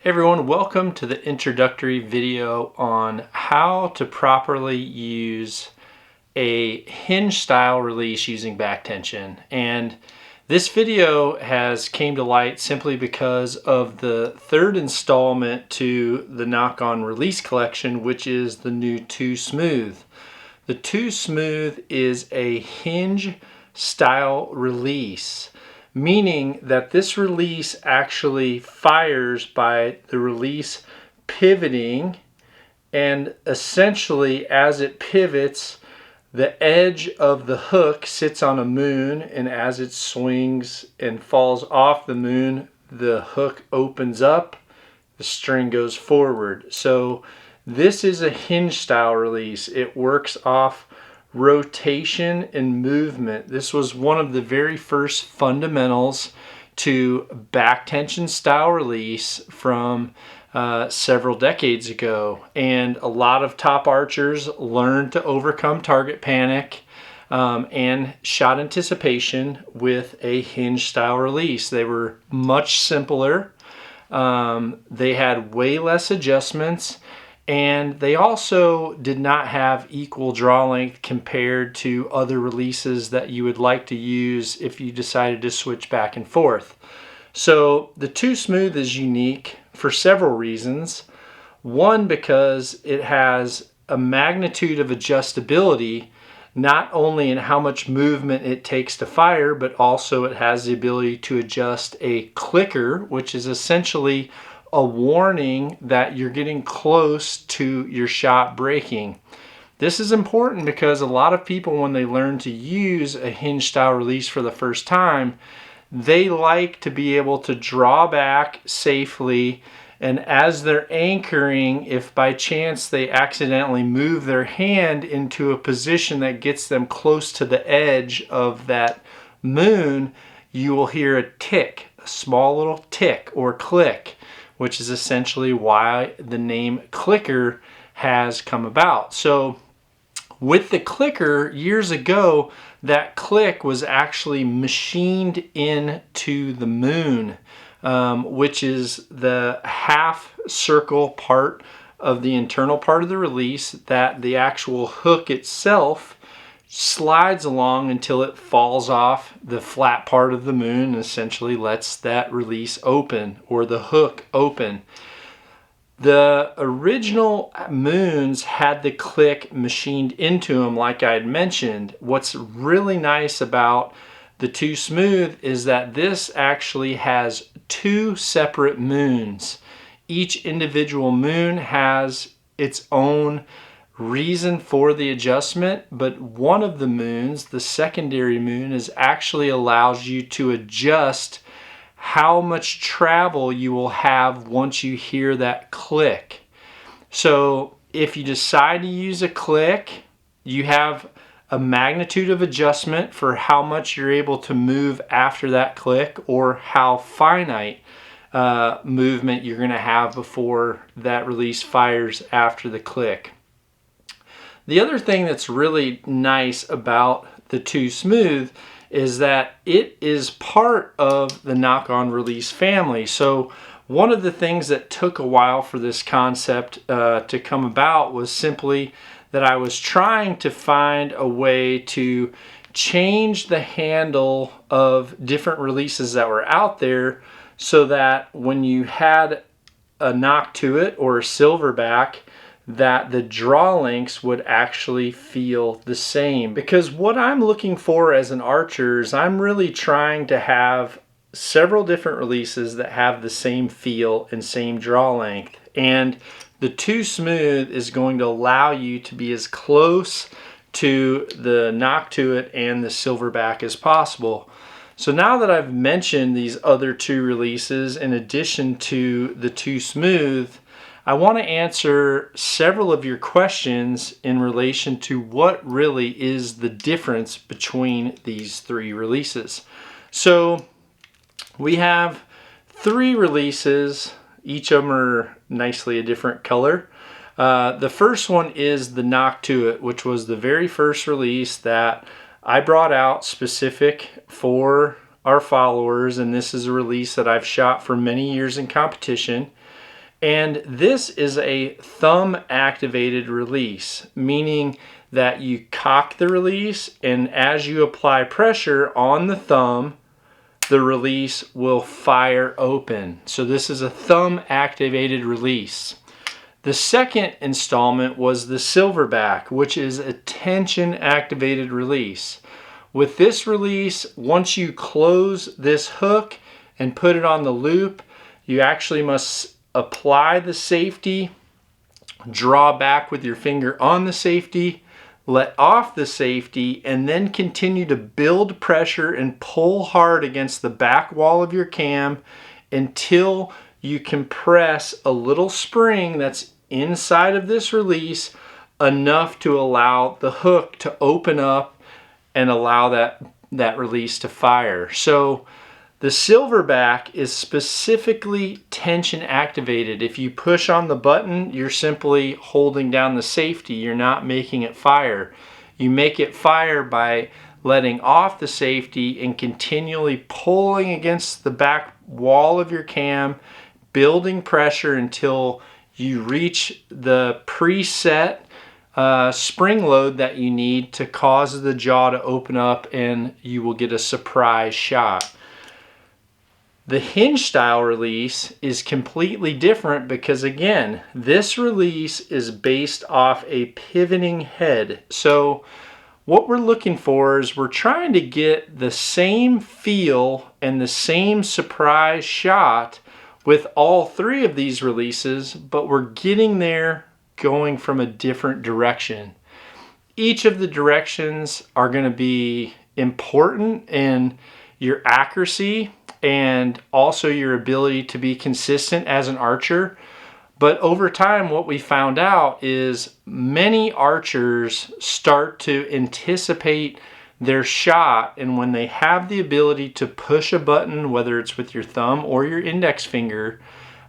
Hey everyone, welcome to the introductory video on how to properly use a hinge style release using back tension. And this video has came to light simply because of the third installment to the knock-on release collection, which is the new 2 Smooth. The 2 Smooth is a hinge style release, meaning that this release actually fires by the release pivoting, and essentially as it pivots, the edge of the hook sits on a moon, and as it swings and falls off the moon, the hook opens up, the string goes forward. So this is a hinge style release. It works off rotation and movement. This was one of the very first fundamentals to back tension style release from several decades ago, and a lot of top archers learned to overcome target panic and shot anticipation with a hinge style release. They were much simpler. They had way less adjustments, and they also did not have equal draw length compared to other releases that you would like to use if you decided to switch back and forth. So the 2 Smooth is unique for several reasons. One, because it has a magnitude of adjustability, not only in how much movement it takes to fire, but also it has the ability to adjust a clicker, which is essentially a warning that you're getting close to your shot breaking. This is important because a lot of people, when they learn to use a hinge style release for the first time, they like to be able to draw back safely, and as they're anchoring, if by chance they accidentally move their hand into a position that gets them close to the edge of that moon, you will hear a tick, a small little tick or click, which is essentially why the name clicker has come about. So with the clicker, years ago, that click was actually machined into the moon, which is the half circle part of the internal part of the release that the actual hook itself slides along until it falls off the flat part of the moon and essentially lets that release open, or the hook open. The original moons had the click machined into them, like I had mentioned. What's really nice about the 2 Smooth is that this actually has 2 separate moons. Each individual moon has its own reason for the adjustment, but one of the moons, the secondary moon, is actually allows you to adjust how much travel you will have once you hear that click. So if you decide to use a click, you have a magnitude of adjustment for how much you're able to move after that click, or how finite movement you're going to have before that release fires after the click. The other thing that's really nice about the 2 Smooth is that it is part of the knock-on release family. So one of the things that took a while for this concept to come about was simply that I was trying to find a way to change the handle of different releases that were out there, so that when you had a knock to it or a silverback, that the draw lengths would actually feel the same. Because what I'm looking for as an archer is I'm really trying to have several different releases that have the same feel and same draw length. And the 2 Smooth is going to allow you to be as close to the knock to it and the silverback as possible. So now that I've mentioned these other 2 releases in addition to the 2 Smooth, I want to answer several of your questions in relation to what really is the difference between these 3 releases. So we have 3 releases. Each of them are nicely a different color. The first one is the knock to it, which was the very first release that I brought out specific for our followers, and this is a release that I've shot for many years in competition. And this is a thumb activated release, meaning that you cock the release, and as you apply pressure on the thumb, the release will fire open. So this is a thumb activated release. The second installment was the silverback, which is a tension activated release. With this release, once you close this hook and put it on the loop, you actually must apply the safety, draw back with your finger on the safety, let off the safety, and then continue to build pressure and pull hard against the back wall of your cam until you compress a little spring that's inside of this release enough to allow the hook to open up and allow that release to fire. So the silverback is specifically tension activated. If you push on the button, you're simply holding down the safety. You're not making it fire. You make it fire by letting off the safety and continually pulling against the back wall of your cam, building pressure until you reach the preset spring load that you need to cause the jaw to open up, and you will get a surprise shot. The hinge style release is completely different because, again, this release is based off a pivoting head. So what we're looking for is we're trying to get the same feel and the same surprise shot with all three of these releases, but we're getting there going from a different direction. Each of the directions are going to be important in your accuracy and also your ability to be consistent as an archer. But over time, what we found out is many archers start to anticipate their shot, and when they have the ability to push a button, whether it's with your thumb or your index finger,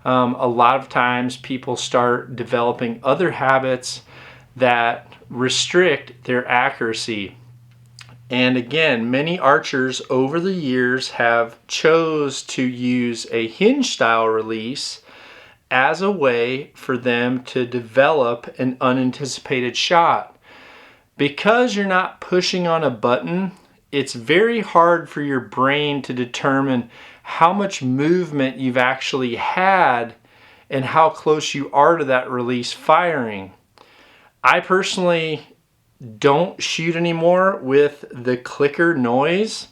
a lot of times people start developing other habits that restrict their accuracy. And again, many archers over the years have chose to use a hinge style release as a way for them to develop an unanticipated shot. Because you're not pushing on a button, it's very hard for your brain to determine how much movement you've actually had and how close you are to that release firing. I personally don't shoot anymore with the clicker noise.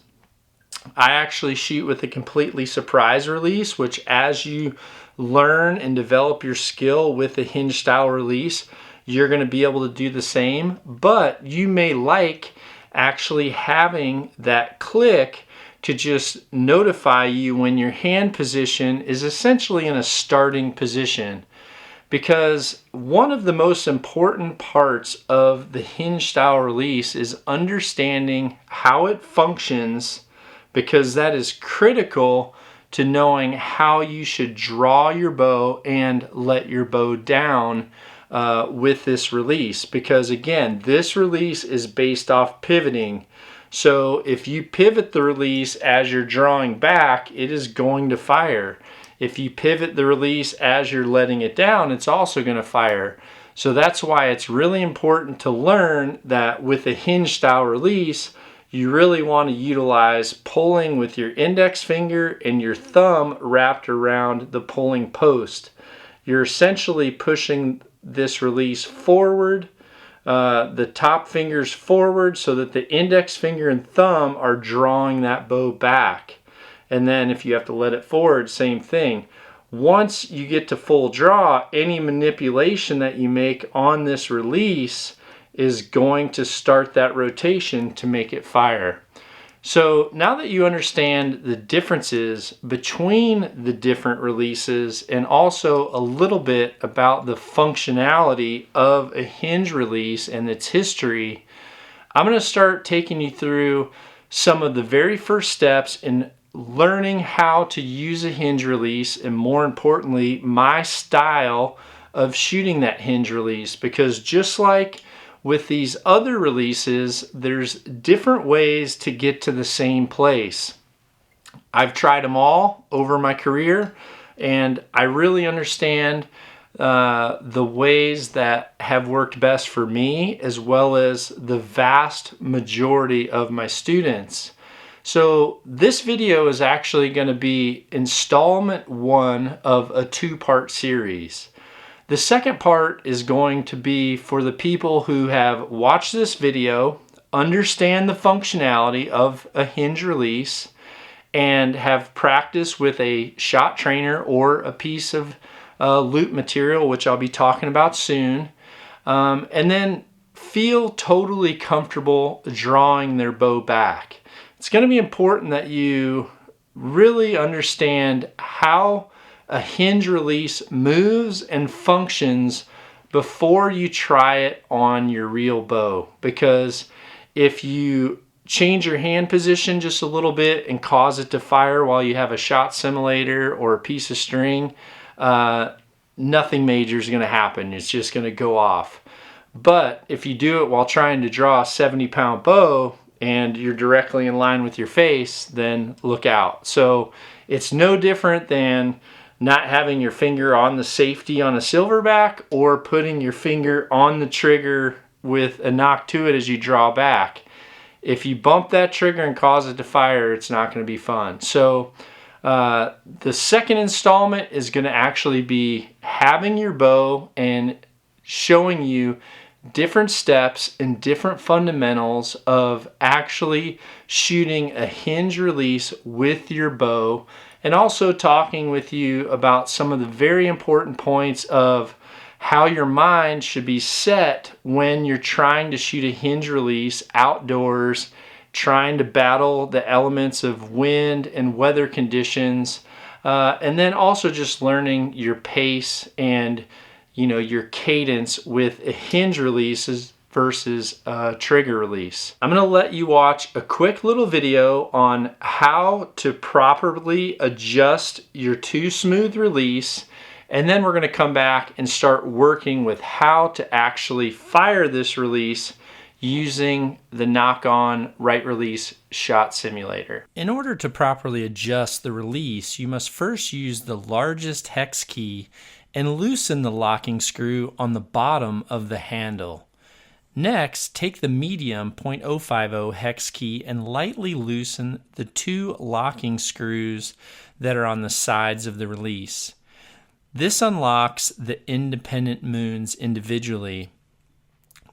I actually shoot with a completely surprise release, which as you learn and develop your skill with a hinge style release, you're going to be able to do the same, but you may like actually having that click to just notify you when your hand position is essentially in a starting position. Because one of the most important parts of the hinge style release is understanding how it functions, because that is critical to knowing how you should draw your bow and let your bow down with this release. Because again, this release is based off pivoting. So if you pivot the release as you're drawing back, it is going to fire. If you pivot the release as you're letting it down, it's also going to fire. So that's why it's really important to learn that with a hinge style release, you really want to utilize pulling with your index finger and your thumb wrapped around the pulling post. You're essentially pushing this release forward, the top fingers forward, so that the index finger and thumb are drawing that bow back. And then if you have to let it forward, same thing. Once you get to full draw, any manipulation that you make on this release is going to start that rotation to make it fire. So now that you understand the differences between the different releases and also a little bit about the functionality of a hinge release and its history, I'm going to start taking you through some of the very first steps in learning how to use a hinge release, and more importantly, my style of shooting that hinge release. Because just like with these other releases, there's different ways to get to the same place. I've tried them all over my career, and I really understand the ways that have worked best for me, as well as the vast majority of my students. So this video is actually going to be installment 1 of a 2-part series. The second part is going to be for the people who have watched this video, understand the functionality of a hinge release, and have practiced with a shot trainer or a piece of loop material, which I'll be talking about soon, and then feel totally comfortable drawing their bow back. It's going to be important that you really understand how a hinge release moves and functions before you try it on your real bow, because if you change your hand position just a little bit and cause it to fire while you have a shot simulator or a piece of string, nothing major is going to happen. It's just going to go off. But if you do it while trying to draw a 70-pound bow and you're directly in line with your face, then look out. So it's no different than not having your finger on the safety on a silverback or putting your finger on the trigger with a knock to it as you draw back. If you bump that trigger and cause it to fire, it's not going to be fun. So the second installment is going to actually be having your bow and showing you different steps and different fundamentals of actually shooting a hinge release with your bow, and also talking with you about some of the very important points of how your mind should be set when you're trying to shoot a hinge release outdoors, trying to battle the elements of wind and weather conditions, and then also just learning your pace and your cadence with a hinge release versus a trigger release. I'm going to let you watch a quick little video on how to properly adjust your too smooth release, and then we're going to come back and start working with how to actually fire this release using the knock-on right release shot simulator. In order to properly adjust the release, you must first use the largest hex key and loosen the locking screw on the bottom of the handle. Next, take the medium .050 hex key and lightly loosen the 2 locking screws that are on the sides of the release. This unlocks the independent moons individually.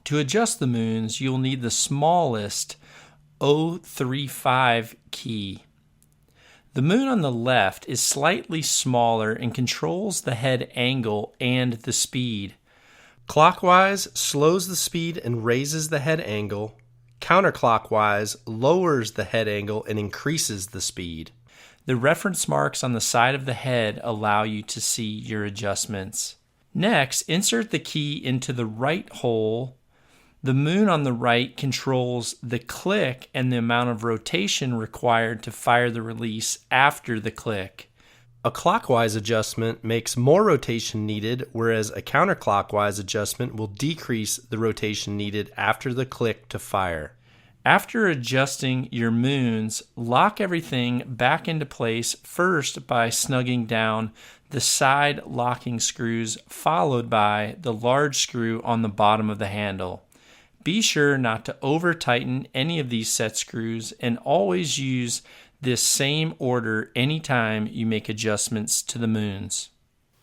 To adjust the moons, you'll need the smallest 035 key. The moon on the left is slightly smaller and controls the head angle and the speed. Clockwise slows the speed and raises the head angle. Counterclockwise lowers the head angle and increases the speed. The reference marks on the side of the head allow you to see your adjustments. Next, insert the key into the right hole. The moon on the right controls the click and the amount of rotation required to fire the release after the click. A clockwise adjustment makes more rotation needed, whereas a counterclockwise adjustment will decrease the rotation needed after the click to fire. After adjusting your moons, lock everything back into place first by snugging down the side locking screws, followed by the large screw on the bottom of the handle. Be sure not to over-tighten any of these set screws, and always use this same order anytime you make adjustments to the moons.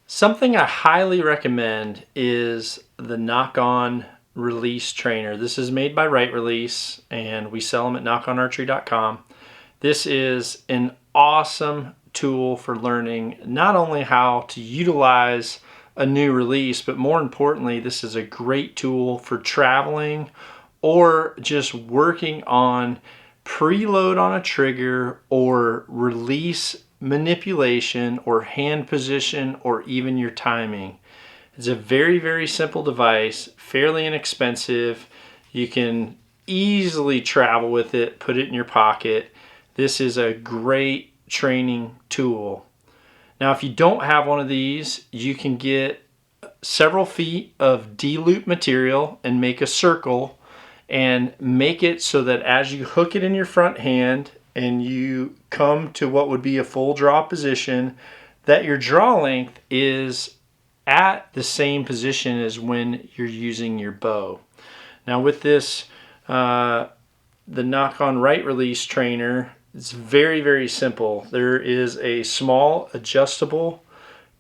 Something I highly recommend is the knock-on release trainer. This is made by Right Release, and we sell them at knockonarchery.com. This is an awesome tool for learning not only how to utilize a new release, but more importantly, this is a great tool for traveling or just working on preload on a trigger or release manipulation or hand position or even your timing. It's a very, very simple device, fairly inexpensive. You can easily travel with it, put it in your pocket. This is a great training tool. Now, if you don't have one of these, you can get several feet of D-loop material and make a circle and make it so that as you hook it in your front hand and you come to what would be a full draw position, that your draw length is at the same position as when you're using your bow. Now with this, the knock-on right release trainer, it's very, very simple. There is a small adjustable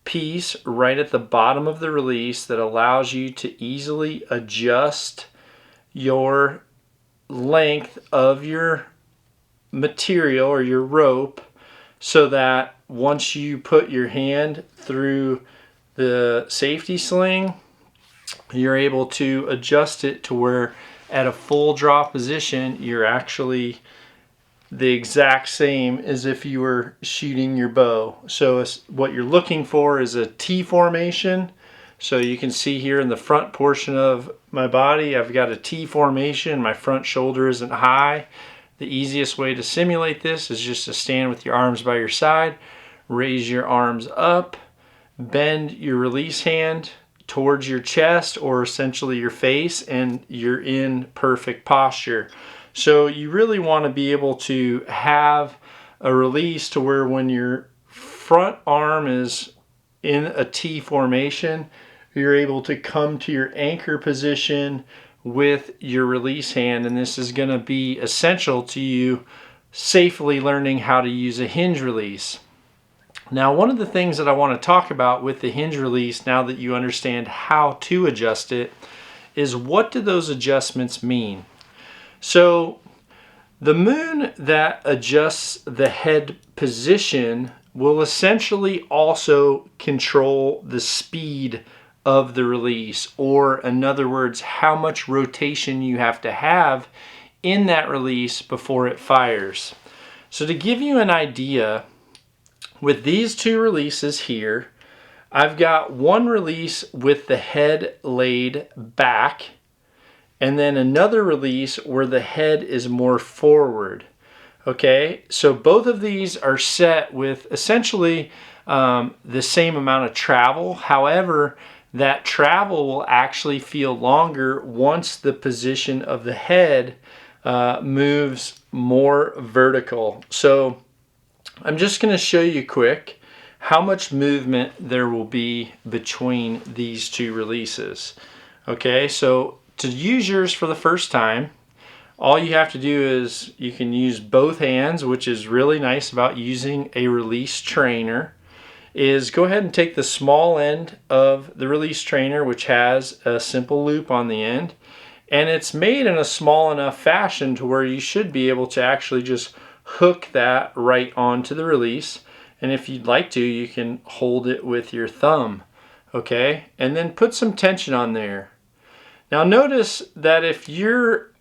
piece right at the bottom of the release that allows you to easily adjust your length of your material or your rope, so that once you put your hand through the safety sling, you're able to adjust it to where at a full draw position you're actually the exact same as if you were shooting your bow. So what you're looking for is a T formation. So you can see here in the front portion of my body, I've got a T formation. My front shoulder isn't high. The easiest way to simulate this is just to stand with your arms by your side, raise your arms up, bend your release hand towards your chest or essentially your face, and you're in perfect posture. So you really want to be able to have a release to where when your front arm is in a T formation, you're able to come to your anchor position with your release hand, and this is going to be essential to you safely learning how to use a hinge release. Now, one of the things that I want to talk about with the hinge release, now that you understand how to adjust it, is what do those adjustments mean? So the moon that adjusts the head position will essentially also control the speed of the release, or in other words, how much rotation you have to have in that release before it fires. So to give you an idea, with these two releases here, I've got one release with the head laid back, and then another release where the head is more forward. Okay, so both of these are set with essentially the same amount of travel. However, that travel will actually feel longer once the position of the head moves more vertical. So I'm just going to show you quick how much movement there will be between these two releases. Okay, so to use yours for the first time, all you have to do is you can use both hands, which is really nice about using a release trainer, is go ahead and take the small end of the release trainer, which has a simple loop on the end, and it's made in a small enough fashion to where you should be able to actually just hook that right onto the release. And if you'd like to, you can hold it with your thumb, okay? And then put some tension on there. Now notice that if you're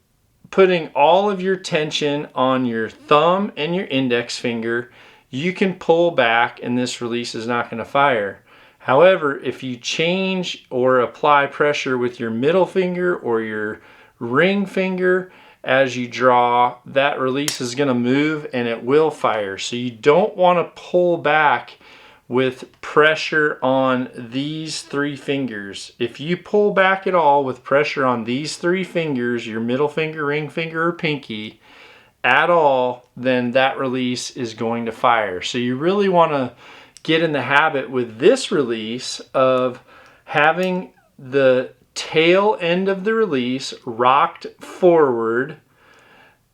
putting all of your tension on your thumb and your index finger, you can pull back and this release is not going to fire. However, if you change or apply pressure with your middle finger or your ring finger as you draw, that release is going to move and it will fire. So you don't want to pull back with pressure on these three fingers. If you pull back at all with pressure on these three fingers, your middle finger, ring finger, or pinky, at all, then that release is going to fire. So you really want to get in the habit with this release of having the tail end of the release rocked forward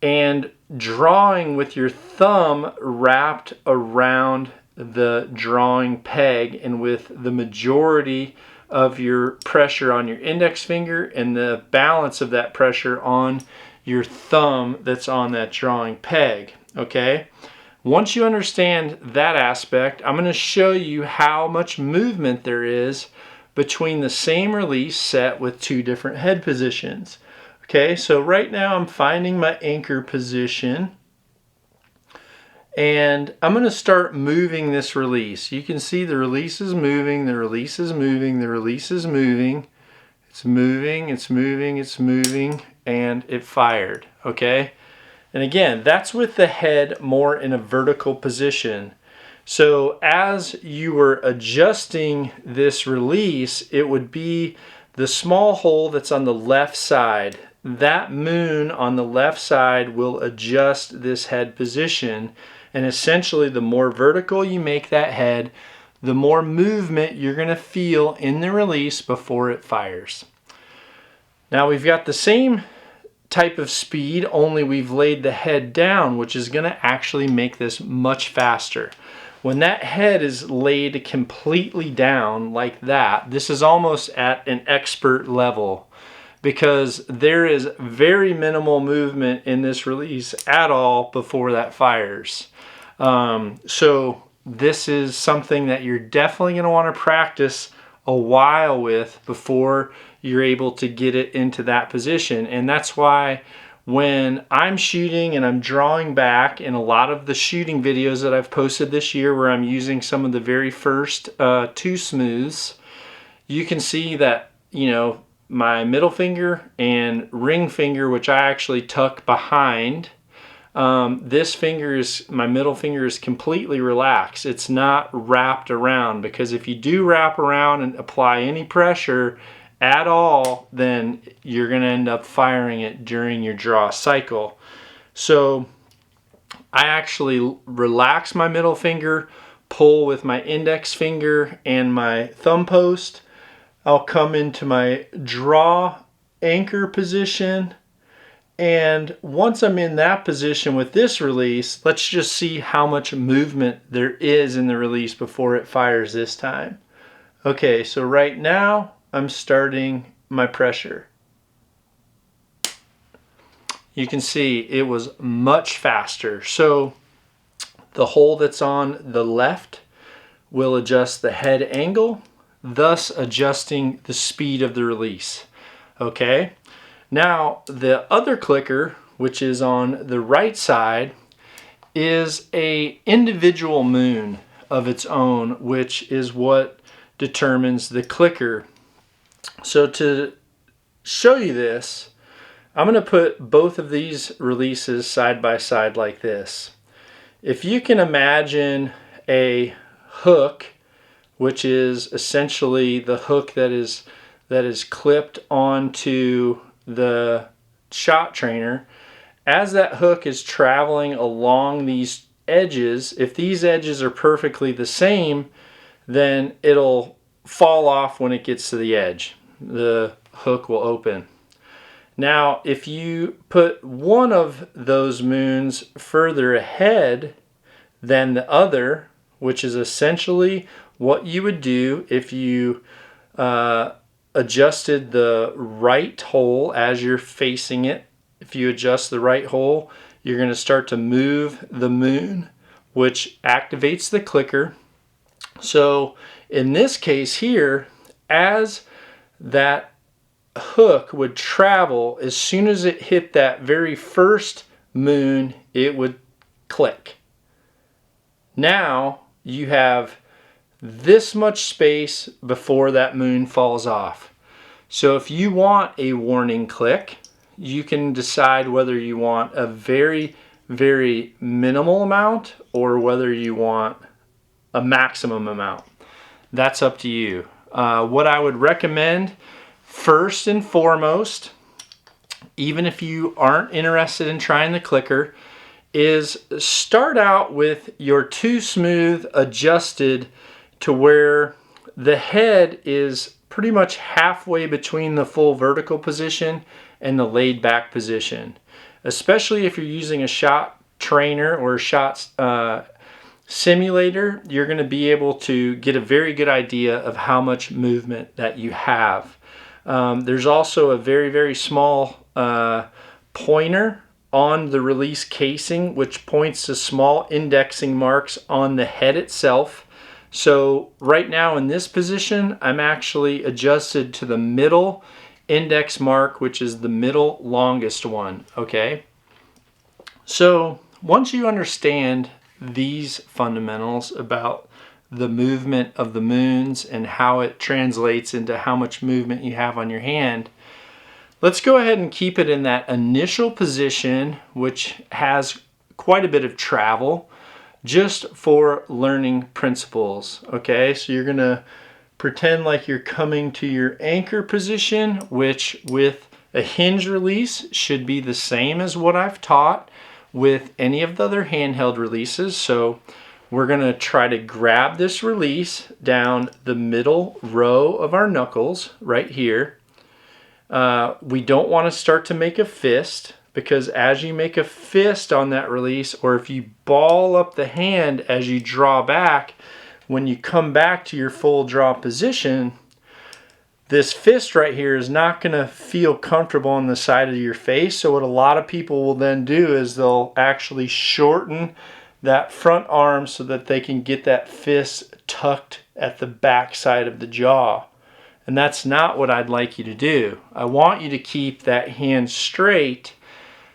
and drawing with your thumb wrapped around the drawing peg, and with the majority of your pressure on your index finger and the balance of that pressure on your thumb that's on that drawing peg. Okay, once you understand that aspect, I'm going to show you how much movement there is between the same release set with two different head positions. Okay, so right now I'm finding my anchor position, and I'm going to start moving this release. You can see the release is moving, the release is moving, the release is moving. It's moving, it's moving, it's moving, and it fired. Okay, and again, that's with the head more in a vertical position. So as you were adjusting this release, it would be the small hole that's on the left side. That moon on the left side will adjust this head position, and essentially the more vertical you make that head, the more movement you're going to feel in the release before it fires. Now we've got the same type of speed, only we've laid the head down, which is going to actually make this much faster. When that head is laid completely down like that, this is almost at an expert level because there is very minimal movement in this release at all before that fires. So this is something that you're definitely going to want to practice a while with before you're able to get it into that position. And that's why when I'm shooting and I'm drawing back in a lot of the shooting videos that I've posted this year where I'm using some of the very first 2 smooths, you can see that, you know, my middle finger and ring finger, which I actually tuck behind, this finger is, my middle finger is completely relaxed. It's not wrapped around, because if you do wrap around and apply any pressure at all, then you're going to end up firing it during your draw cycle. So I actually relax my middle finger, pull with my index finger and my thumb post. I'll come into my draw anchor position, and once I'm in that position with this release, let's just see how much movement there is in the release before it fires this time. Okay, so right now I'm starting my pressure. You can see it was much faster. So the hole that's on the left will adjust the head angle, thus adjusting the speed of the release. Okay, now the other clicker, which is on the right side, is a individual moon of its own, which is what determines the clicker. So to show you this, I'm going to put both of these releases side by side like this. If you can imagine a hook, which is essentially the hook that is clipped onto the shot trainer, as that hook is traveling along these edges, if these edges are perfectly the same, then it'll fall off when it gets to the edge. The hook will open. Now, if you put one of those moons further ahead than the other, which is essentially what you would do if you adjusted the right hole as you're facing it. If you adjust the right hole, you're going to start to move the moon, which activates the clicker. So in this case here, as that hook would travel, as soon as it hit that very first moon, it would click. Now you have this much space before that moon falls off. So if you want a warning click, you can decide whether you want a very, very minimal amount or whether you want a maximum amount. That's up to you. What I would recommend first and foremost, even if you aren't interested in trying the clicker, is start out with your 2 smooth adjusted to where the head is pretty much halfway between the full vertical position and the laid back position. Especially if you're using a shot trainer or a shot simulator, you're going to be able to get a very good idea of how much movement that you have. There's also a very, very small pointer on the release casing, which points to small indexing marks on the head itself. So right now in this position, I'm actually adjusted to the middle index mark, which is the middle longest one, okay? So once you understand these fundamentals about the movement of the moons and how it translates into how much movement you have on your hand, let's go ahead and keep it in that initial position, which has quite a bit of travel, just for learning principles. Okay, so you're gonna pretend like you're coming to your anchor position, which with a hinge release should be the same as what I've taught with any of the other handheld releases. So we're going to try to grab this release down the middle row of our knuckles right here. We don't want to start to make a fist, because as you make a fist on that release, or if you ball up the hand as you draw back, when you come back to your full draw position, this fist right here is not going to feel comfortable on the side of your face. So what a lot of people will then do is they'll actually shorten that front arm so that they can get that fist tucked at the back side of the jaw. And that's not what I'd like you to do. I want you to keep that hand straight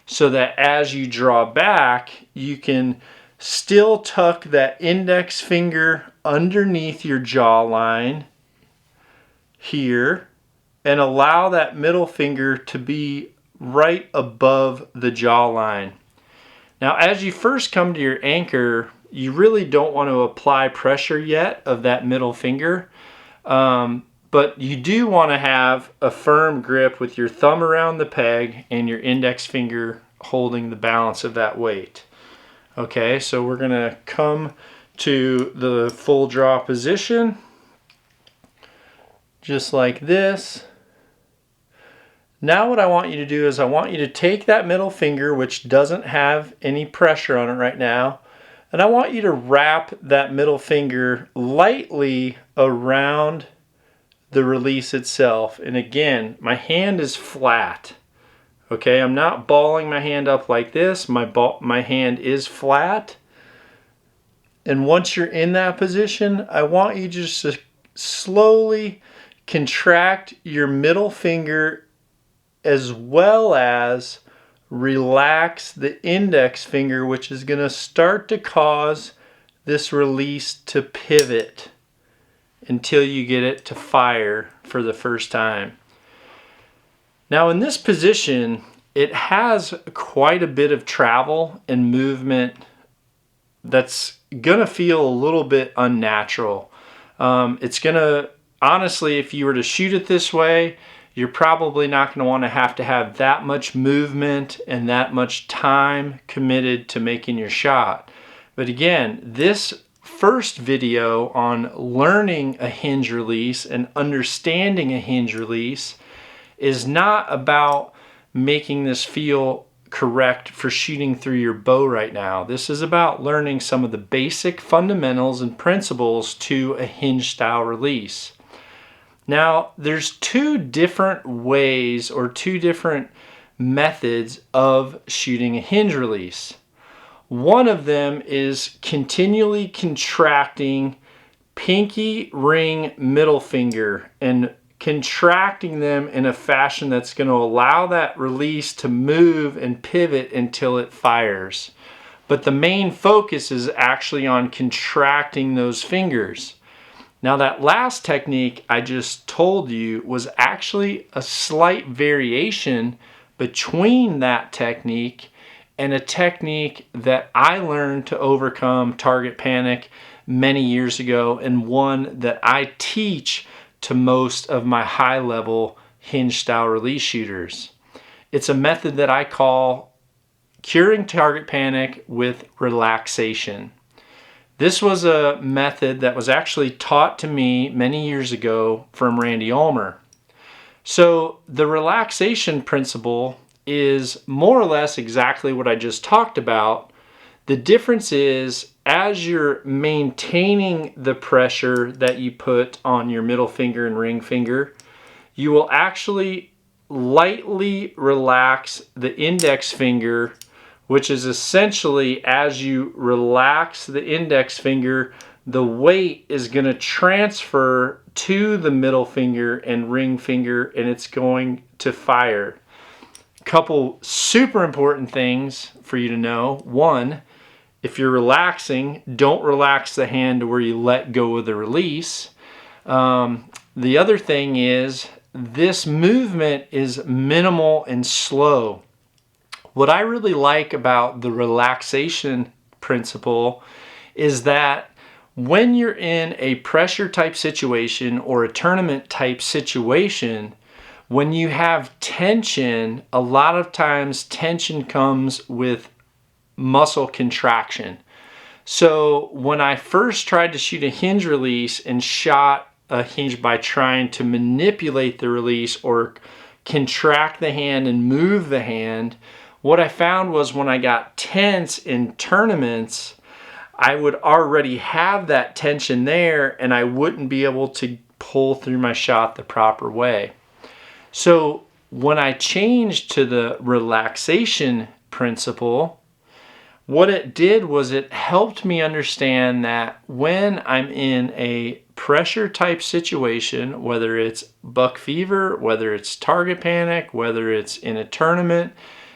so that as you draw back, you can still tuck that index finger underneath your jawline here and allow that middle finger to be right above the jawline. Now, as you first come to your anchor, you really don't want to apply pressure yet of that middle finger, but you do want to have a firm grip with your thumb around the peg and your index finger holding the balance of that weight. Okay, so we're going to come to the full draw position, just like this. Now what I want you to do is I want you to take that middle finger, which doesn't have any pressure on it right now, and I want you to wrap that middle finger lightly around the release itself. And again, my hand is flat. Okay, I'm not balling my hand up like this. My hand is flat. And once you're in that position, I want you just to slowly contract your middle finger as well as relax the index finger, which is going to start to cause this release to pivot until you get it to fire for the first time. Now in this position, it has quite a bit of travel and movement that's going to feel a little bit unnatural. It's going to, honestly, if you were to shoot it this way, you're probably not going to want to have that much movement and that much time committed to making your shot. But again, this first video on learning a hinge release and understanding a hinge release is not about making this feel correct for shooting through your bow right now. This is about learning some of the basic fundamentals and principles to a hinge style release. Now, there's two different ways or two different methods of shooting a hinge release. One of them is continually contracting pinky, ring, middle finger and contracting them in a fashion that's going to allow that release to move and pivot until it fires. But the main focus is actually on contracting those fingers. Now that last technique I just told you was actually a slight variation between that technique and a technique that I learned to overcome target panic many years ago, and one that I teach to most of my high-level hinge style release shooters. It's a method that I call curing target panic with relaxation. This was a method that was actually taught to me many years ago from Randy Ulmer. So the relaxation principle is more or less exactly what I just talked about. The difference is, as you're maintaining the pressure that you put on your middle finger and ring finger, you will actually lightly relax the index finger, which is essentially, as you relax the index finger, the weight is going to transfer to the middle finger and ring finger, and it's going to fire. Couple super important things for you to know. One, if you're relaxing, don't relax the hand to where you let go of the release. The other thing is, this movement is minimal and slow. What I really like about the relaxation principle is that when you're in a pressure type situation or a tournament type situation, when you have tension, a lot of times tension comes with muscle contraction. So when I first tried to shoot a hinge release and shot a hinge by trying to manipulate the release or contract the hand and move the hand, what I found was when I got tense in tournaments, I would already have that tension there and I wouldn't be able to pull through my shot the proper way. So when I changed to the relaxation principle, what it did was it helped me understand that when I'm in a pressure type situation, whether it's buck fever, whether it's target panic, whether it's in a tournament,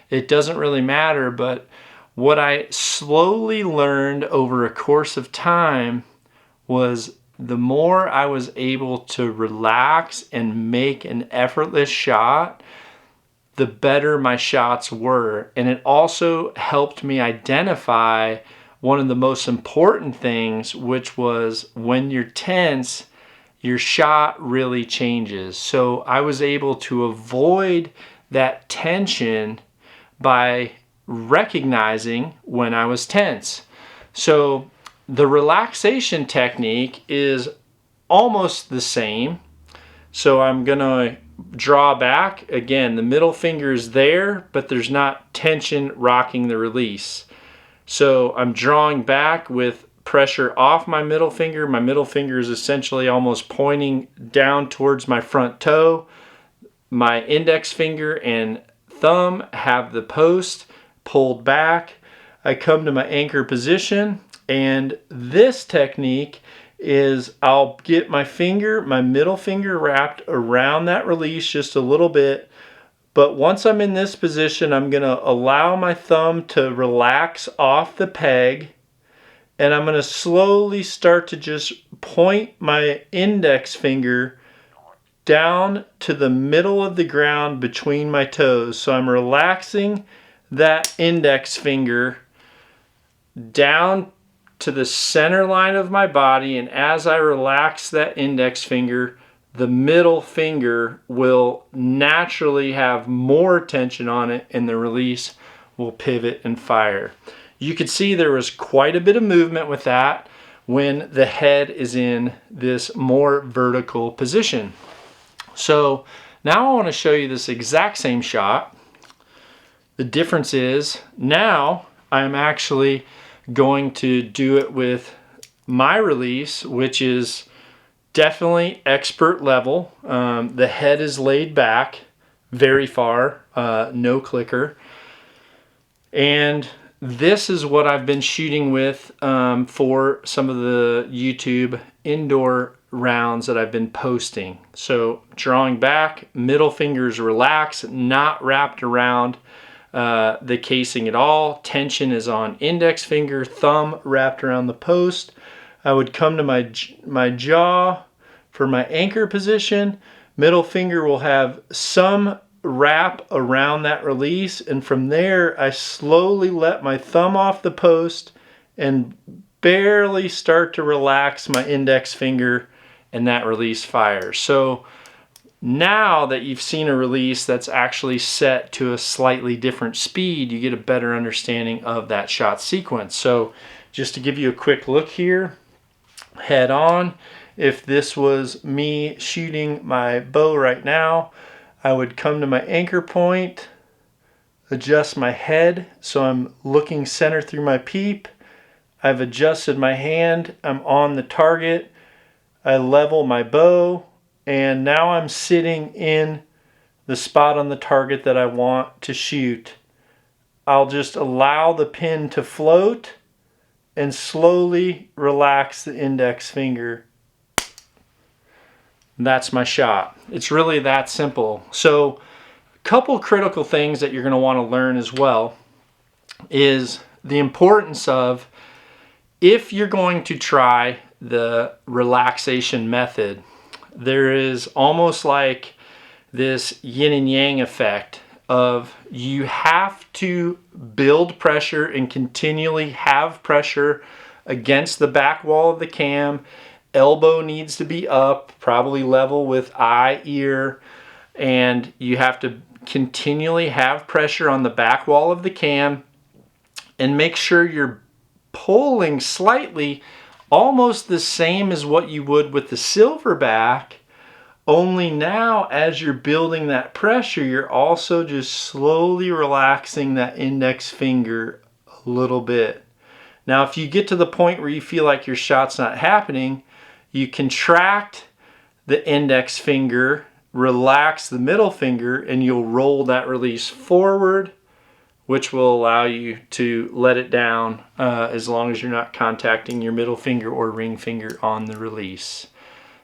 it doesn't really matter. But what I slowly learned over a course of time was the more I was able to relax and make an effortless shot, the better my shots were. And it also helped me identify one of the most important things, which was when you're tense, your shot really changes. So I was able to avoid that tension by recognizing when I was tense. So the relaxation technique is almost the same. So I'm gonna draw back. Again, the middle finger is there, but there's not tension rocking the release. So I'm drawing back with pressure off my middle finger. My middle finger is essentially almost pointing down towards my front toe. My index finger and thumb have the post pulled back. I come to my anchor position, and this technique is I'll get my middle finger wrapped around that release just a little bit. But once I'm in this position, I'm going to allow my thumb to relax off the peg. And I'm going to slowly start to just point my index finger down to the middle of the ground between my toes. So I'm relaxing that index finger down to the center line of my body, and as I relax that index finger, the middle finger will naturally have more tension on it and the release will pivot and fire. You could see there was quite a bit of movement with that when the head is in this more vertical position. So now I want to show you this exact same shot. The difference is now I'm actually going to do it with my release, which is definitely expert level. The head is laid back very far, no clicker. And this is what I've been shooting with for some of the YouTube indoor rounds that I've been posting. So drawing back, middle fingers relaxed, not wrapped around the casing at all. Tension is on index finger, thumb wrapped around the post. I would come to my jaw for my anchor position. Middle finger will have some wrap around that release, and from there I slowly let my thumb off the post and barely start to relax my index finger, and that release fires. So now that you've seen a release that's actually set to a slightly different speed, you get a better understanding of that shot sequence. So just to give you a quick look here, head on, if this was me shooting my bow right now, I would come to my anchor point, adjust my head so I'm looking center through my peep. I've adjusted my hand, I'm on the target, I level my bow, and now I'm sitting in the spot on the target that I want to shoot. I'll just allow the pin to float and slowly relax the index finger. That's my shot. It's really that simple. So a couple critical things that you're going to want to learn as well is the importance of, if you're going to try the relaxation method, there is almost like this yin and yang effect of you have to build pressure and continually have pressure against the back wall of the cam. Elbow needs to be up, probably level with eye, ear, and you have to continually have pressure on the back wall of the cam and make sure you're pulling slightly, almost the same as what you would with the silverback, only now as you're building that pressure, you're also just slowly relaxing that index finger a little bit. Now, if you get to the point where you feel like your shot's not happening, you contract the index finger, relax the middle finger, and you'll roll that release forward, which will allow you to let it down as long as you're not contacting your middle finger or ring finger on the release.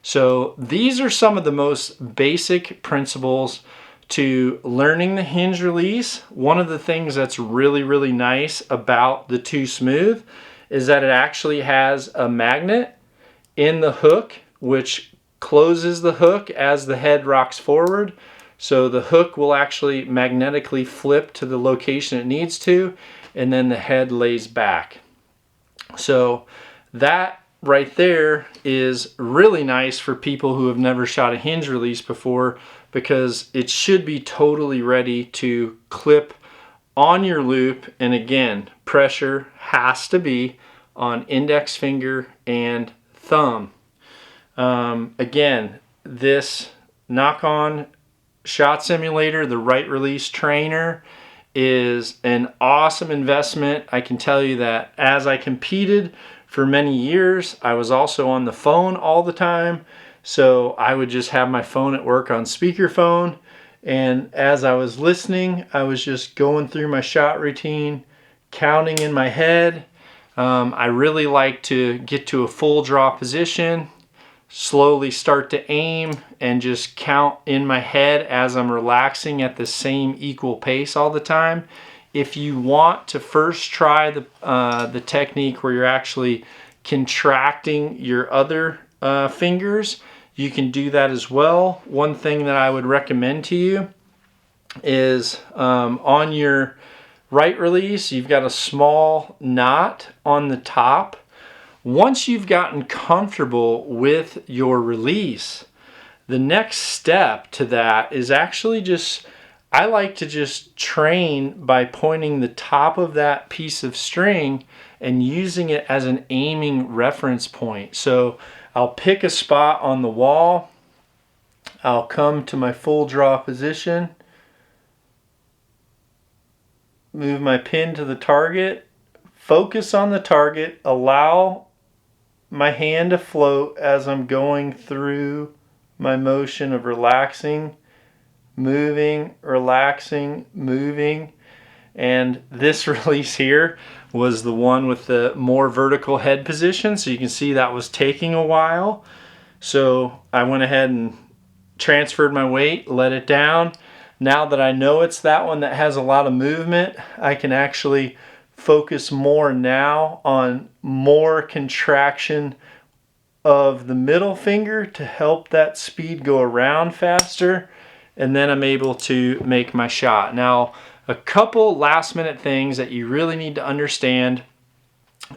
So these are some of the most basic principles to learning the hinge release. One of the things that's really, really nice about the 2 Smooth is that it actually has a magnet in the hook, which closes the hook as the head rocks forward. So the hook will actually magnetically flip to the location it needs to, and then the head lays back. So that right there is really nice for people who have never shot a hinge release before, because it should be totally ready to clip on your loop. And again, pressure has to be on index finger and thumb. Again, this Knock-On shot simulator, the Right Release Trainer, is an awesome investment. I can tell you that as I competed for many years, I was also on the phone all the time. So I would just have my phone at work on speakerphone. And as I was listening, I was just going through my shot routine, counting in my head. I really like to get to a full draw position, slowly start to aim, and just count in my head as I'm relaxing at the same equal pace all the time. If you want to first try the technique where you're actually contracting your other fingers, you can do that as well. One thing that I would recommend to you is on your right release, you've got a small knot on the top. Once you've gotten comfortable with your release, the next step to that is actually I like to just train by pointing the top of that piece of string and using it as an aiming reference point. So I'll pick a spot on the wall, I'll come to my full draw position, move my pin to the target, focus on the target, allow my hand to float as I'm going through my motion of relaxing, moving, relaxing, moving. And this release here was the one with the more vertical head position. So you can see that was taking a while. So I went ahead and transferred my weight, let it down. Now that I know it's that one that has a lot of movement, I can actually focus more now on more contraction of the middle finger to help that speed go around faster. And then I'm able to make my shot. Now, a couple last minute things that you really need to understand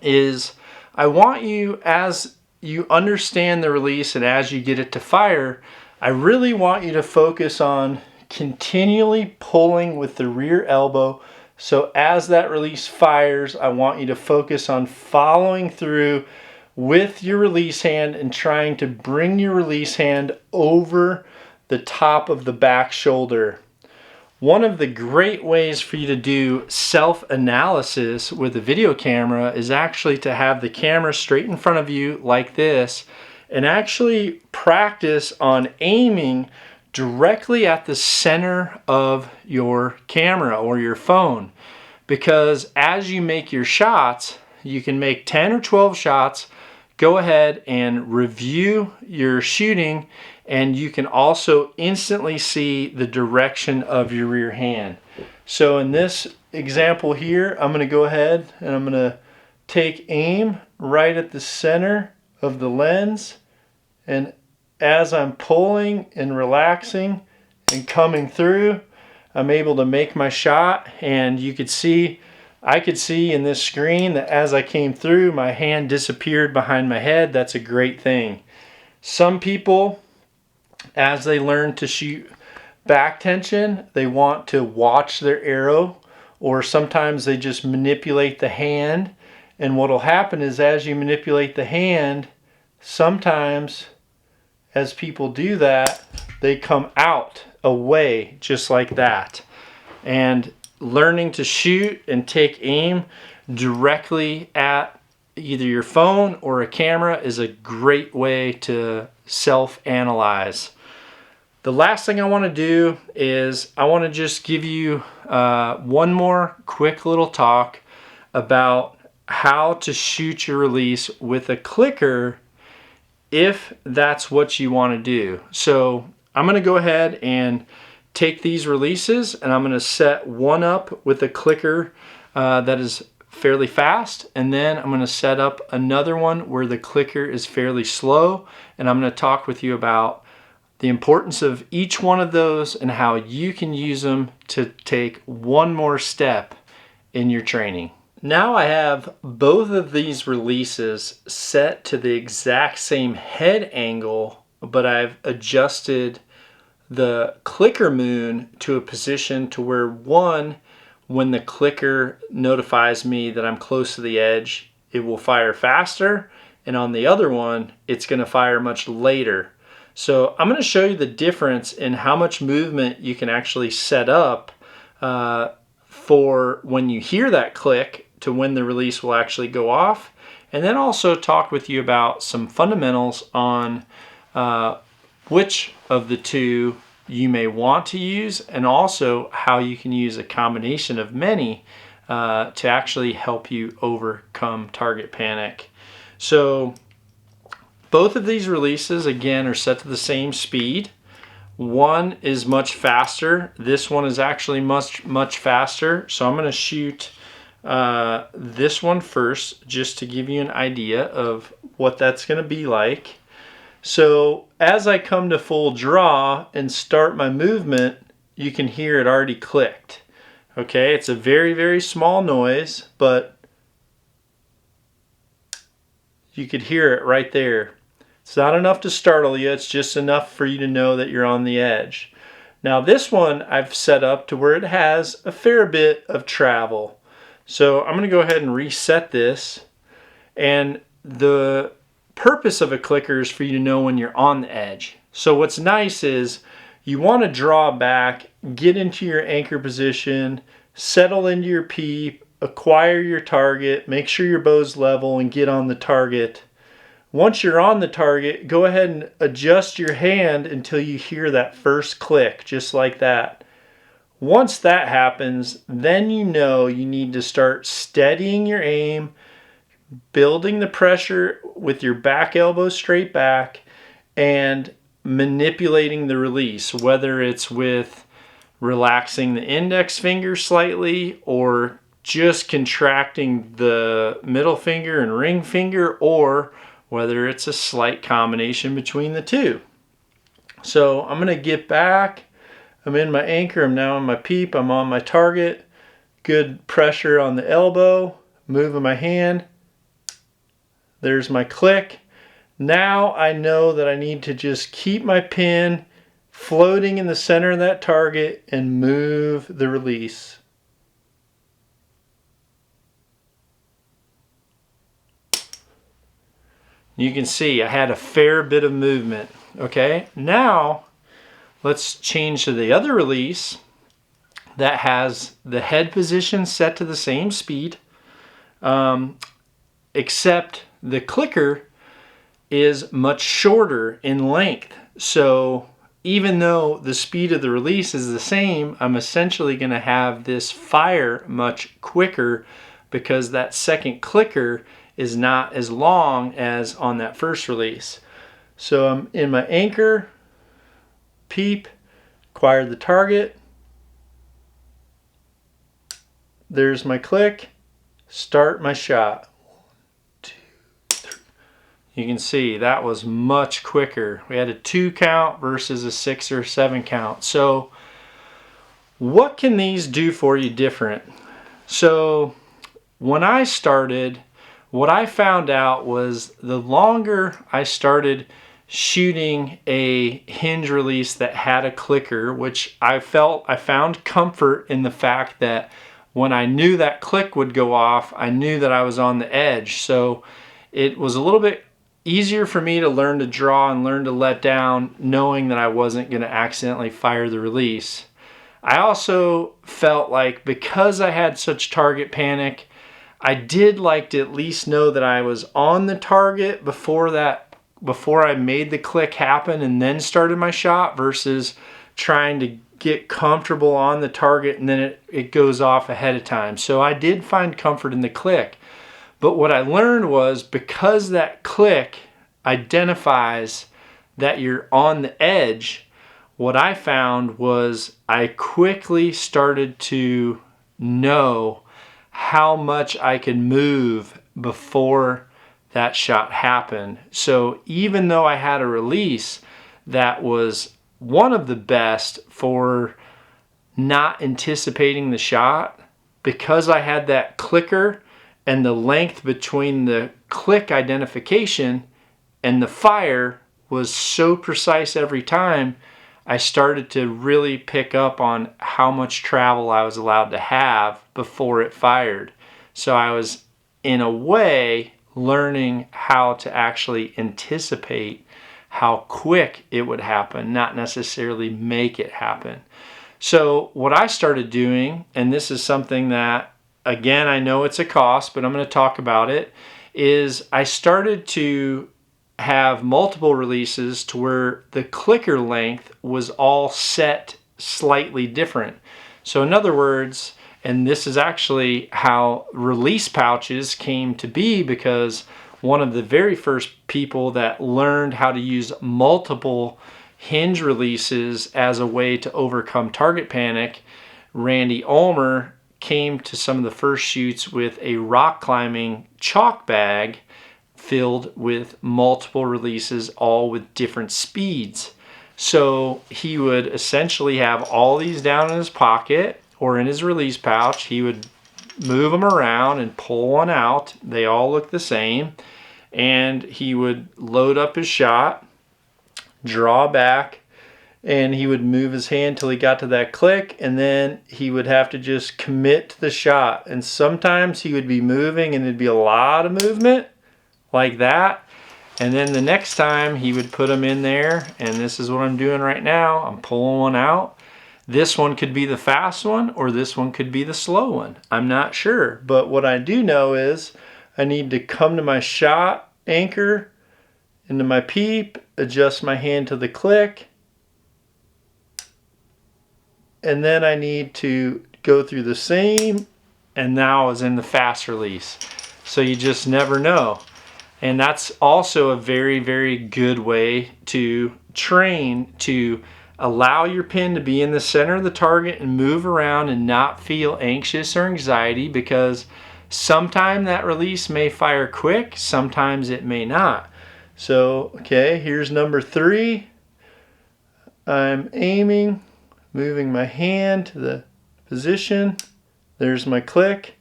is I want you, as you understand the release and as you get it to fire, I really want you to focus on continually pulling with the rear elbow. So as that release fires, I want you to focus on following through with your release hand and trying to bring your release hand over the top of the back shoulder. One of the great ways for you to do self-analysis with a video camera is actually to have the camera straight in front of you like this and actually practice on aiming directly at the center of your camera or your phone. Because as you make your shots, you can make 10 or 12 shots, go ahead and review your shooting, and you can also instantly see the direction of your rear hand. So in this example here, I'm going to go ahead and I'm going to take aim right at the center of the lens, and as I'm pulling and relaxing and coming through, I'm able to make my shot. And you could see, I could see in this screen that as I came through, my hand disappeared behind my head. That's a great thing. Some people, as they learn to shoot back tension, they want to watch their arrow, or sometimes they just manipulate the hand And what'll happen is as you manipulate the hand, sometimes as people do that, they come out away just like that. And learning to shoot and take aim directly at either your phone or a camera is a great way to self-analyze. The last thing I want to do is I want to just give you one more quick little talk about how to shoot your release with a clicker if that's what you want to do. So I'm going to go ahead and take these releases and I'm going to set one up with a clicker that is fairly fast, and then I'm going to set up another one where the clicker is fairly slow, and I'm going to talk with you about the importance of each one of those and how you can use them to take one more step in your training. Now I have both of these releases set to the exact same head angle, but I've adjusted the clicker moon to a position to where one, when the clicker notifies me that I'm close to the edge, it will fire faster, and on the other one, it's going to fire much later. So I'm going to show you the difference in how much movement you can actually set up for when you hear that click to when the release will actually go off, and then also talk with you about some fundamentals on which of the two you may want to use, and also how you can use a combination of many to actually help you overcome target panic. So both of these releases, again, are set to the same speed. One is much faster. This one is actually much faster. So I'm going to shoot this one first just to give you an idea of what that's going to be like. So as I come to full draw and start my movement, you can hear it already clicked. Okay, it's a very, very small noise, but you could hear it right there. It's not enough to startle you, it's just enough for you to know that you're on the edge. Now this one I've set up to where it has a fair bit of travel. So I'm going to go ahead and reset this, and the purpose of a clicker is for you to know when you're on the edge. So what's nice is you want to draw back, get into your anchor position, settle into your peep, acquire your target, make sure your bow's level, and get on the target. Once you're on the target, go ahead and adjust your hand until you hear that first click, just like that. Once that happens, then you know you need to start steadying your aim, building the pressure with your back elbow straight back, and manipulating the release, whether it's with relaxing the index finger slightly or just contracting the middle finger and ring finger, or whether it's a slight combination between the two. So I'm going to get back. I'm in my anchor. I'm now on my peep. I'm on my target. Good pressure on the elbow. Moving my hand. There's my click. Now I know that I need to just keep my pin floating in the center of that target and move the release. You can see I had a fair bit of movement. Okay, now let's change to the other release that has the head position set to the same speed, except the clicker is much shorter in length. So even though the speed of the release is the same, I'm essentially going to have this fire much quicker because that second clicker is not as long as on that first release. So I'm in my anchor, peep, acquire the target. There's my click, start my shot. You can see that was much quicker. We had a 2 count versus a 6 or 7 count. So what can these do for you different? So when I started, what I found out was the longer I started shooting a hinge release that had a clicker, which I found comfort in the fact that when I knew that click would go off, I knew that I was on the edge. So it was a little bit easier for me to learn to draw and learn to let down, knowing that I wasn't going to accidentally fire the release. I also felt like because I had such target panic, I did like to at least know that I was on the target before I made the click happen and then started my shot, versus trying to get comfortable on the target and then it goes off ahead of time. So I did find comfort in the click. But what I learned was, because that click identifies that you're on the edge, what I found was I quickly started to know how much I could move before that shot happened. So even though I had a release that was one of the best for not anticipating the shot, because I had that clicker and the length between the click identification and the fire was so precise every time, I started to really pick up on how much travel I was allowed to have before it fired. So I was, in a way, learning how to actually anticipate how quick it would happen, not necessarily make it happen. So what I started doing, and this is something that, again, I know it's a cost, but I'm going to talk about it, is I started to have multiple releases to where the clicker length was all set slightly different. So in other words, and this is actually how release pouches came to be, because one of the very first people that learned how to use multiple hinge releases as a way to overcome target panic, Randy Ulmer, came to some of the first shoots with a rock climbing chalk bag filled with multiple releases, all with different speeds. So he would essentially have all these down in his pocket or in his release pouch. He would move them around and pull one out. They all look the same. And he would load up his shot, draw back, and he would move his hand till he got to that click, and then he would have to just commit to the shot. And sometimes he would be moving and there'd be a lot of movement like that, and then the next time he would put them in there, and this is what I'm doing right now. I'm pulling one out. This one could be the fast one, or this one could be the slow one. I'm not sure, but what I do know is I need to come to my shot, anchor into my peep, adjust my hand to the click, and then I need to go through the same, and now I was in the fast release. So you just never know. And that's also a very, very good way to train to allow your pin to be in the center of the target and move around and not feel anxious or anxiety, because sometimes that release may fire quick, sometimes it may not. So, okay, here's number 3. I'm aiming, moving my hand to the position. There's my click.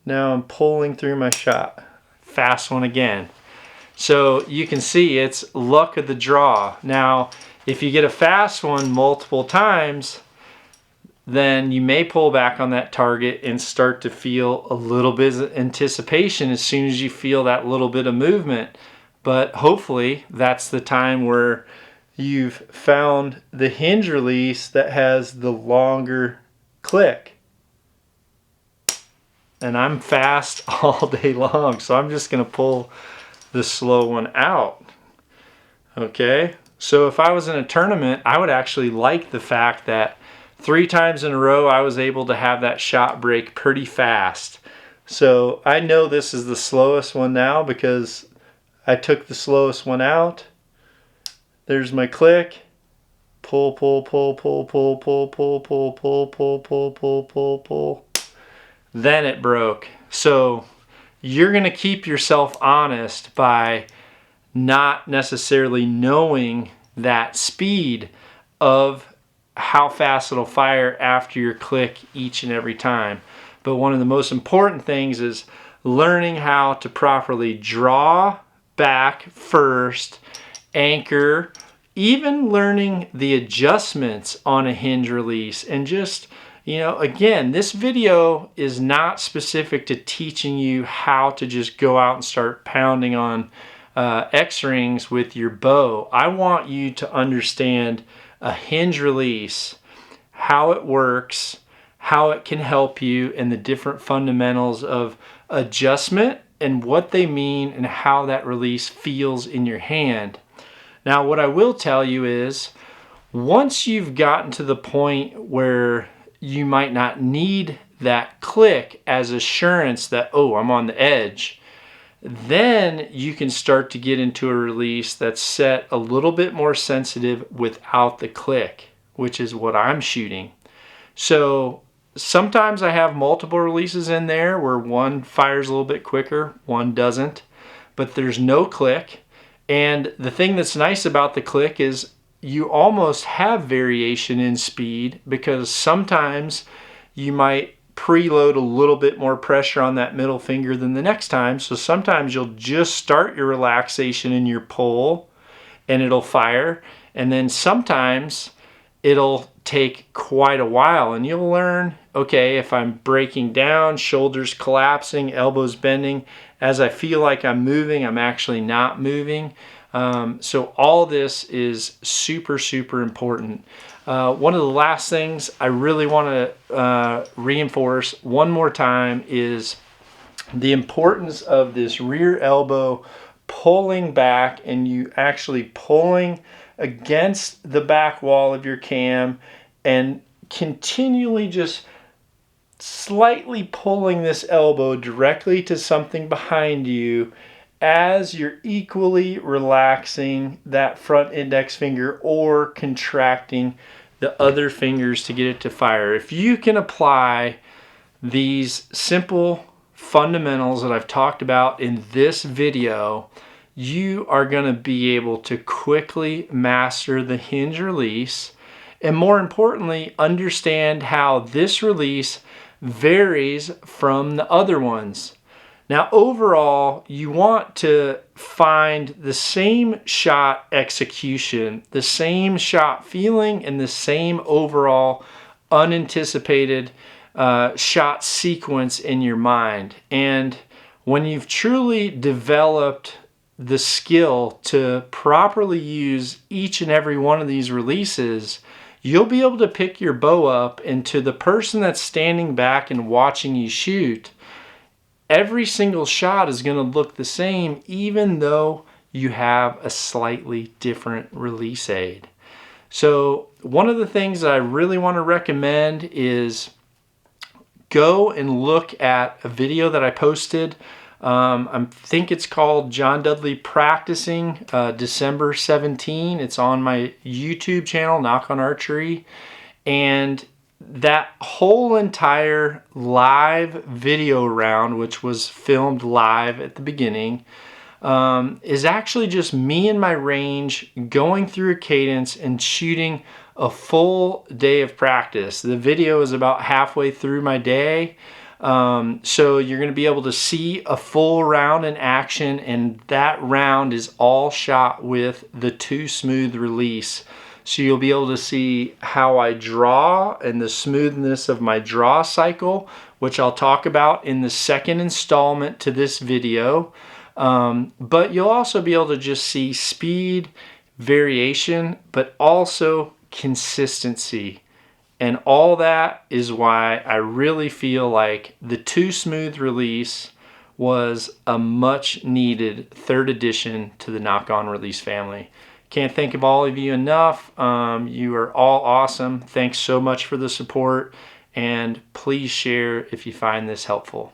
Now I'm pulling through my shot. Fast one again. So you can see it's luck of the draw. Now, if you get a fast one multiple times, then you may pull back on that target and start to feel a little bit of anticipation as soon as you feel that little bit of movement. But hopefully that's the time where you've found the hinge release that has the longer click. And I'm fast all day long, so I'm just going to pull the slow one out. Okay, so if I was in a tournament, I would actually like the fact that 3 times in a row I was able to have that shot break pretty fast. So I know this is the slowest one now because I took the slowest one out. There's my click. Pull, pull, pull, pull, pull, pull, pull, pull, pull, pull, pull, pull, pull, pull. Then it broke. So you're going to keep yourself honest by not necessarily knowing that speed of how fast it'll fire after your click each and every time. But one of the most important things is learning how to properly draw back first, anchor, even learning the adjustments on a hinge release, and just Again, this video is not specific to teaching you how to just go out and start pounding on X-rings with your bow. I want you to understand a hinge release, how it works, how it can help you, and the different fundamentals of adjustment and what they mean and how that release feels in your hand. Now, what I will tell you is, once you've gotten to the point where you might not need that click as assurance that, oh, I'm on the edge, then you can start to get into a release that's set a little bit more sensitive without the click, which is what I'm shooting. So sometimes I have multiple releases in there where one fires a little bit quicker, one doesn't, but there's no click. And the thing that's nice about the click is you almost have variation in speed, because sometimes you might preload a little bit more pressure on that middle finger than the next time. So sometimes you'll just start your relaxation in your pull and it'll fire. And then sometimes it'll take quite a while, and you'll learn, okay, if I'm breaking down, shoulders collapsing, elbows bending, as I feel like I'm moving, I'm actually not moving. So all this is super, super important. One of the last things I really want to reinforce one more time is the importance of this rear elbow pulling back, and you actually pulling against the back wall of your cam and continually just slightly pulling this elbow directly to something behind you as you're equally relaxing that front index finger or contracting the other fingers to get it to fire. If you can apply these simple fundamentals that I've talked about in this video, you are going to be able to quickly master the hinge release, and more importantly, understand how this release varies from the other ones. Now, overall, you want to find the same shot execution, the same shot feeling, and the same overall unanticipated shot sequence in your mind. And when you've truly developed the skill to properly use each and every one of these releases, you'll be able to pick your bow up, and to the person that's standing back and watching you shoot, every single shot is going to look the same, even though you have a slightly different release aid. So one of the things that I really want to recommend is go and look at a video that I posted. I think it's called John Dudley Practicing, December 17. It's on my YouTube channel, Knock on Archery. And that whole entire live video round, which was filmed live at the beginning, is actually just me and my range going through a cadence and shooting a full day of practice. The video is about halfway through my day. So you're going to be able to see a full round in action, and that round is all shot with the 2 smooth release. So you'll be able to see how I draw and the smoothness of my draw cycle, which I'll talk about in the second installment to this video. But you'll also be able to just see speed, variation, but also consistency. And all that is why I really feel like the 2 smooth release was a much needed 3rd addition to the Knock On release family. Can't thank of all of you enough. You are all awesome. Thanks so much for the support, and please share if you find this helpful.